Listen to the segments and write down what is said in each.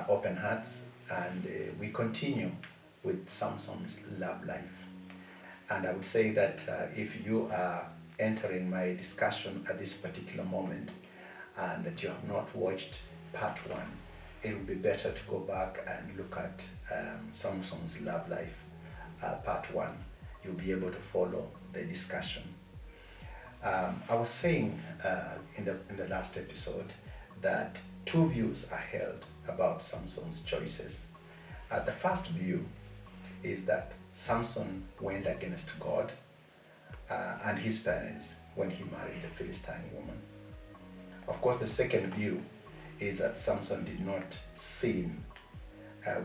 Open Heartz, and we continue with Samson's love life. And I would say that if you are entering my discussion at this particular moment and that you have not watched part one, it would be better to go back and look at Samson's love life, part one. You'll be able to follow the discussion. I was saying in the last episode that two views are held about Samson's choices. The first view is that Samson went against God and his parents when he married the Philistine woman. Of course, the second view is that Samson did not sin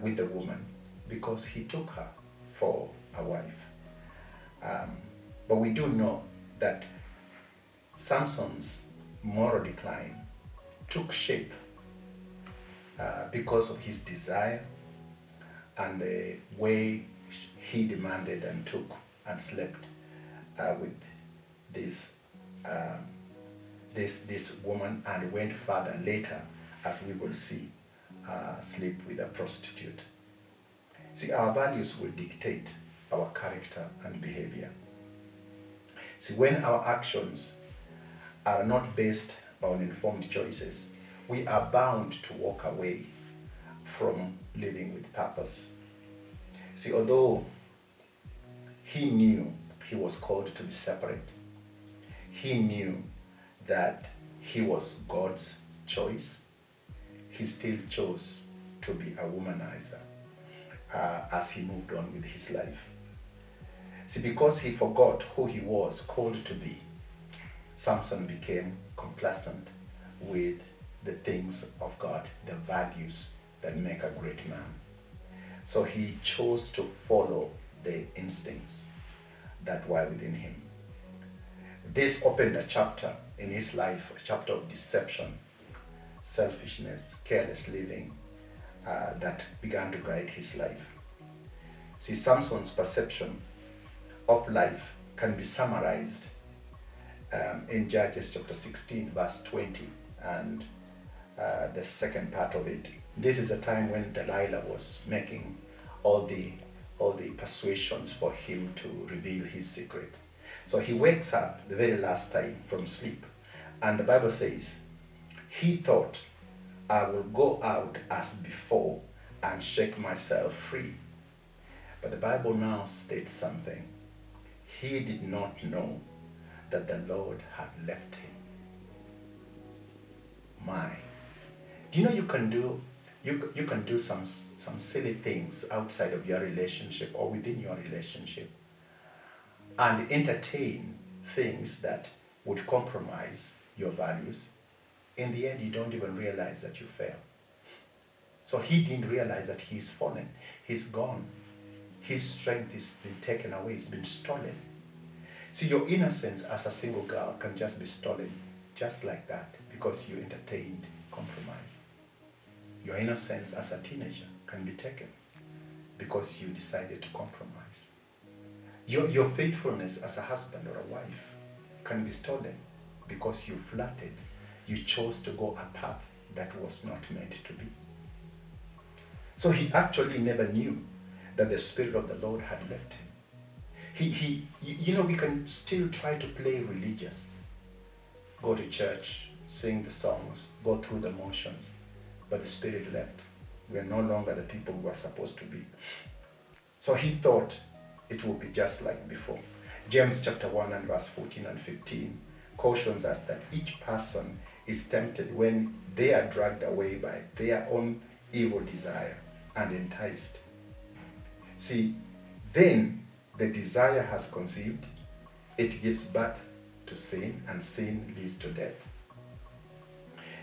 with the woman because he took her for a wife. But we do know that Samson's moral decline took shape because of his desire and the way he demanded and took and slept with this woman, and went further later, as we will see, sleep with a prostitute. See, our values will dictate our character and behavior. See, when our actions are not based on informed choices, we are bound to walk away from living with purpose. See, although he knew he was called to be separate, he knew that he was God's choice, he still chose to be a womanizer as he moved on with his life. See, because he forgot who he was called to be, Samson became complacent with the things of God, the values that make a great man. So he chose to follow the instincts that were within him. This opened a chapter in his life, a chapter of deception, selfishness, careless living that began to guide his life. See, Samson's perception of life can be summarized in Judges chapter 16, verse 20, and the second part of it. This is a time when Delilah was making all the persuasions for him to reveal his secret. So he wakes up the very last time from sleep, and the Bible says, he thought, I will go out as before and shake myself free. But the Bible now states something. He did not know that the Lord had left him. My, do you know you can do some silly things outside of your relationship or within your relationship and entertain things that would compromise your values. In the end, you don't even realize that you fail. So he didn't realize that he's fallen. He's gone. His strength has been taken away. It's been stolen. See, your innocence as a single girl can just be stolen just like that because you entertained compromise. Your innocence as a teenager can be taken because you decided to compromise. Your faithfulness as a husband or a wife can be stolen because you flirted. You chose to go a path that was not meant to be. So he actually never knew that the Spirit of the Lord had left him. We can still try to play religious, go to church, sing the songs, go through the motions, but the Spirit left. We are no longer the people we were supposed to be. So he thought it would be just like before. James chapter 1 and verse 14 and 15 cautions us that each person is tempted when they are dragged away by their own evil desire and enticed. See, then the desire has conceived, it gives birth to sin, and sin leads to death.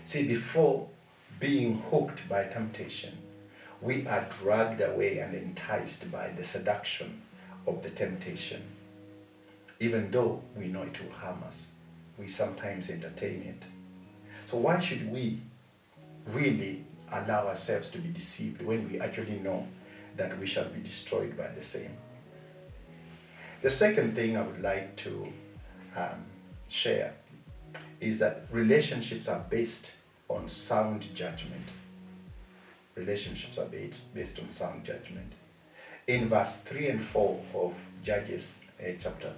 See, before being hooked by temptation, we are dragged away and enticed by the seduction of the temptation. Even though we know it will harm us, we sometimes entertain it. So why should we really allow ourselves to be deceived when we actually know that we shall be destroyed by the same? The second thing I would like to share is that relationships are based on sound judgment. relationships are based on sound judgment. In verse 3 and 4 of Judges chapter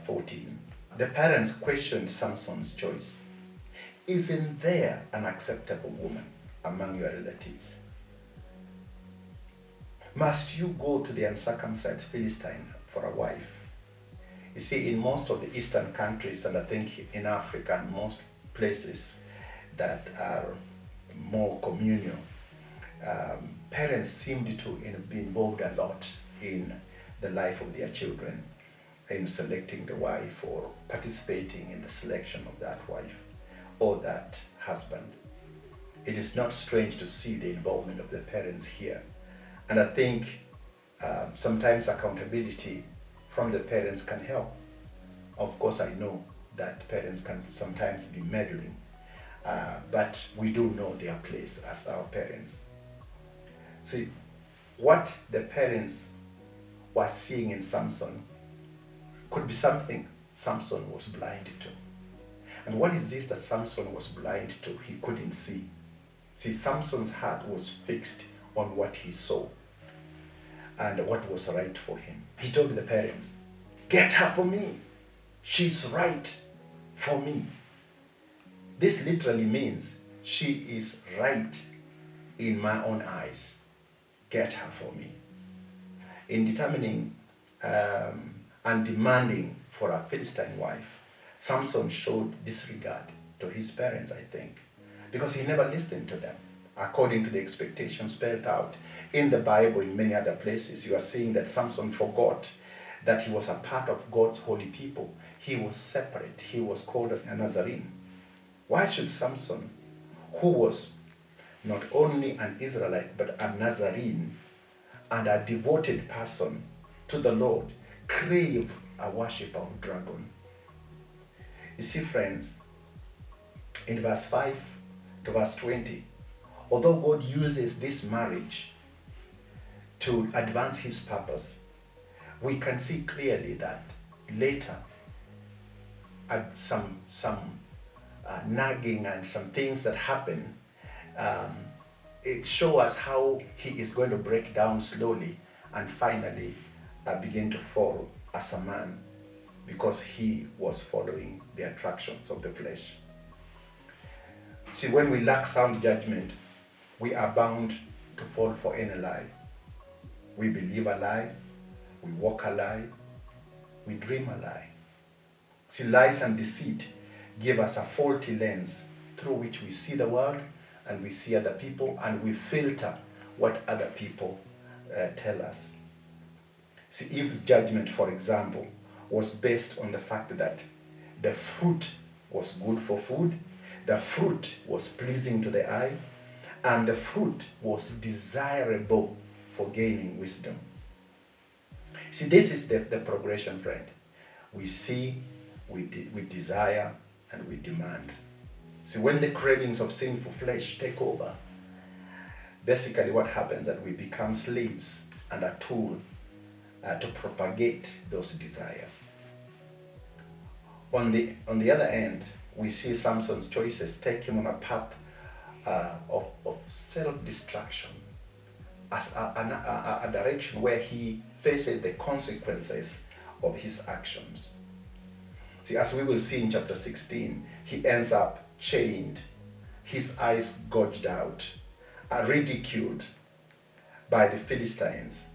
14, the parents questioned Samson's choice. Isn't there an acceptable woman among your relatives? Must you go to the uncircumcised Philistine for a wife? You see, in most of the Eastern countries, and I think in Africa and most places that are more communal, parents seemed to be involved a lot in the life of their children, in selecting the wife or participating in the selection of that wife or that husband. It is not strange to see the involvement of the parents here. And I think sometimes accountability from the parents can help. Of course, I know that parents can sometimes be meddling, but we do know their place as our parents. See, what the parents were seeing in Samson could be something Samson was blind to. And what is this that Samson was blind to? He couldn't see. See, Samson's heart was fixed on what he saw and what was right for him. He told the parents, "Get her for me. She's right for me." This literally means she is right in my own eyes. Get her for me. In determining and demanding for a Philistine wife, Samson showed disregard to his parents, I think, because he never listened to them. According to the expectations spelled out in the Bible, in many other places, you are seeing that Samson forgot that he was a part of God's holy people. He was separate. He was called as a Nazarene. Why should Samson, who was not only an Israelite, but a Nazarene and a devoted person to the Lord, crave a worship of dragon? You see, friends, in verse 5 to verse 20, although God uses this marriage to advance his purpose, we can see clearly that later, some nagging and some things that happen, it shows us how he is going to break down slowly and finally begin to fall as a man, because he was following the attractions of the flesh. See, when we lack sound judgment, we are bound to fall for any lie. We believe a lie, we walk a lie, we dream a lie. See, lies and deceit give us a faulty lens through which we see the world and we see other people, and we filter what other people tell us. See, Eve's judgment, for example, was based on the fact that the fruit was good for food, the fruit was pleasing to the eye, and the fruit was desirable for gaining wisdom. See, this is the progression, friend. We see, we desire, and we demand. See, when the cravings of sinful flesh take over, basically what happens is that we become slaves and a tool to propagate those desires. On the other end, we see Samson's choices take him on a path of self-destruction, as a direction where he faces the consequences of his actions. See, as we will see in chapter 16, he ends up chained, his eyes gouged out, ridiculed by the Philistines,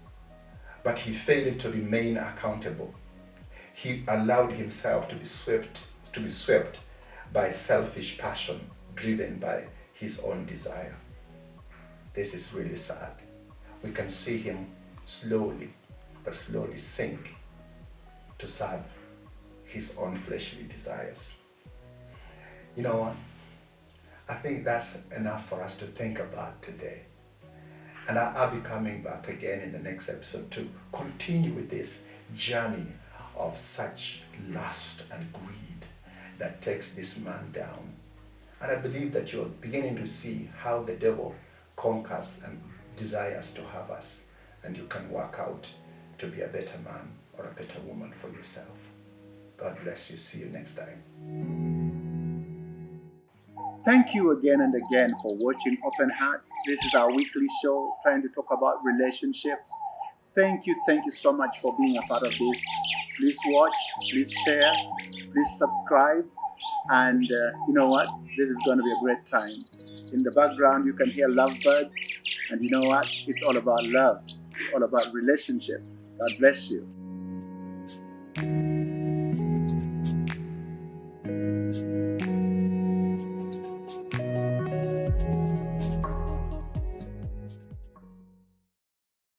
but he failed to remain accountable. He allowed himself to be swept by selfish passion, driven by his own desire. This is really sad. We can see him slowly sink to serve his own fleshly desires. You know what? I think that's enough for us to think about today. And I'll be coming back again in the next episode to continue with this journey of such lust and greed that takes this man down. And I believe that you're beginning to see how the devil conquers and desires to have us, and you can work out to be a better man or a better woman for yourself. God bless you. See you next time. Thank you again and again for watching Open Hearts. This is our weekly show trying to talk about relationships. Thank you so much for being a part of this. Please watch, please share, please subscribe. And you know what? This is going to be a great time. In the background, you can hear lovebirds. And you know what? It's all about love. It's all about relationships. God bless you.